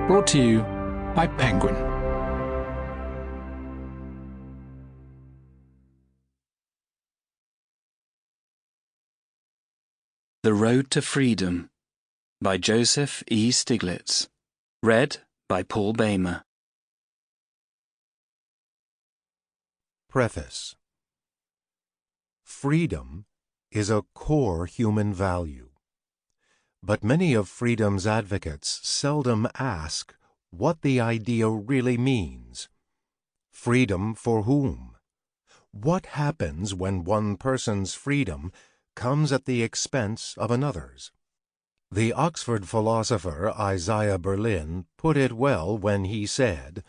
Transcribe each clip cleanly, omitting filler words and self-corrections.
Brought to you by Penguin. The Road to Freedom by Joseph E. Stiglitz. Read by Paul Boehmer. Preface. Freedom is a core human value. But many of freedom's advocates seldom ask what the idea really means. Freedom for whom? What happens when one person's freedom comes at the expense of another's? The Oxford philosopher Isaiah Berlin put it well when he said,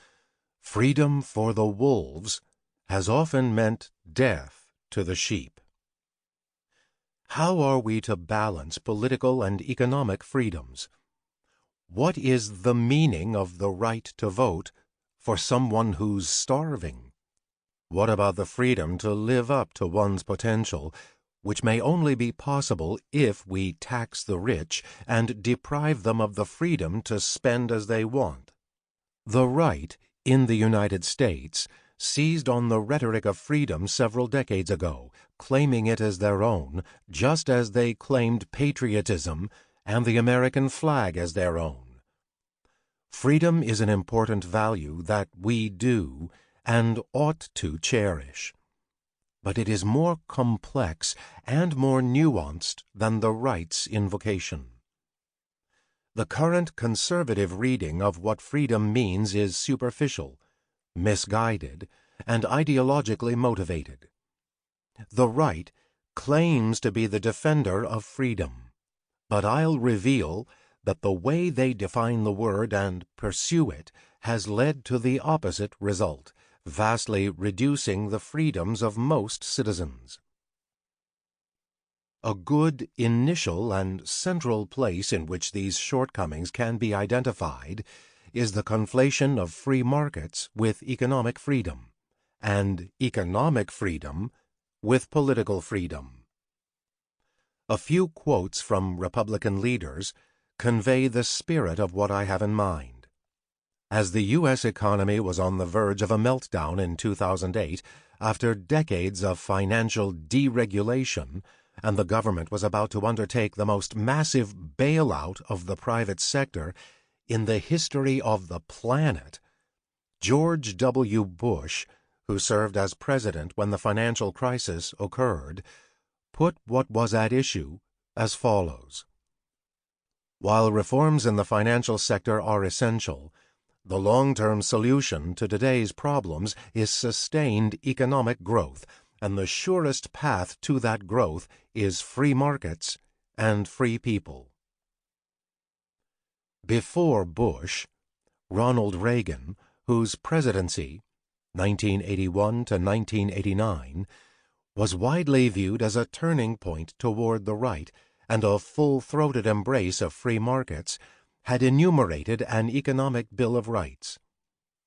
"Freedom for the wolves has often meant death to the sheep." How are we to balance political and economic freedoms? What is the meaning of the right to vote for someone who's starving? What about the freedom to live up to one's potential, which may only be possible if we tax the rich and deprive them of the freedom to spend as they want? The right, in the United States, seized on the rhetoric of freedom several decades ago, claiming it as their own, just as they claimed patriotism and the American flag as their own. Freedom is an important value that we do and ought to cherish. But it is more complex and more nuanced than the right's invocation. The current conservative reading of what freedom means is superficial, misguided, and ideologically motivated. The right claims to be the defender of freedom, but I'll reveal that the way they define the word and pursue it has led to the opposite result, vastly reducing the freedoms of most citizens. A good initial and central place in which these shortcomings can be identified is the conflation of free markets with economic freedom, and economic freedom with political freedom. A few quotes from Republican leaders convey the spirit of what I have in mind. As the U.S. economy was on the verge of a meltdown in 2008, after decades of financial deregulation, and the government was about to undertake the most massive bailout of the private sector in the history of the planet, George W. Bush, who served as president when the financial crisis occurred, put what was at issue as follows. While reforms in the financial sector are essential, the long-term solution to today's problems is sustained economic growth, and the surest path to that growth is free markets and free people. Before Bush, Ronald Reagan, whose presidency, 1981 to 1989, was widely viewed as a turning point toward the right and a full-throated embrace of free markets, had enumerated an economic Bill of Rights.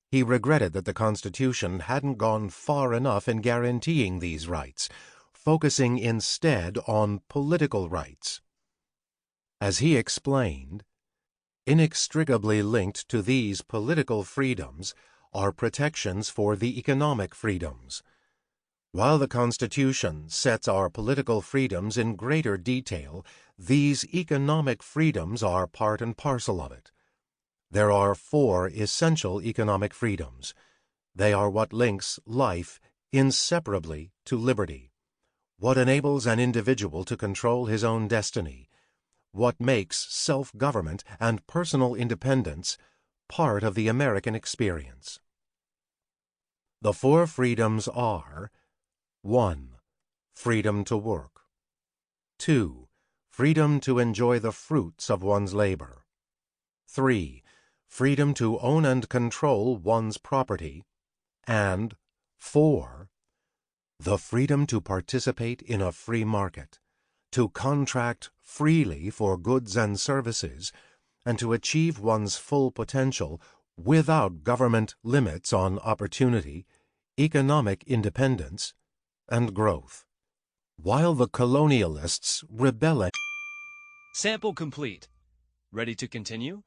He regretted that the Constitution hadn't gone far enough in guaranteeing these rights, focusing instead on political rights. As he explained, inextricably linked to these political freedoms are protections for the economic freedoms. While the Constitution sets our political freedoms in greater detail, these economic freedoms are part and parcel of it. There are 4 essential economic freedoms. They are what links life inseparably to liberty, what enables an individual to control his own destiny, what makes self-government and personal independence part of the American experience. The 4 freedoms are: 1. Freedom to work. 2. Freedom to enjoy the fruits of one's labor. 3. Freedom to own and control one's property. And 4. The freedom to participate in a free market, to contract freely for goods and services, and to achieve one's full potential without government limits on opportunity, economic independence, and growth. While the colonialists rebel. Sample complete. Ready to continue?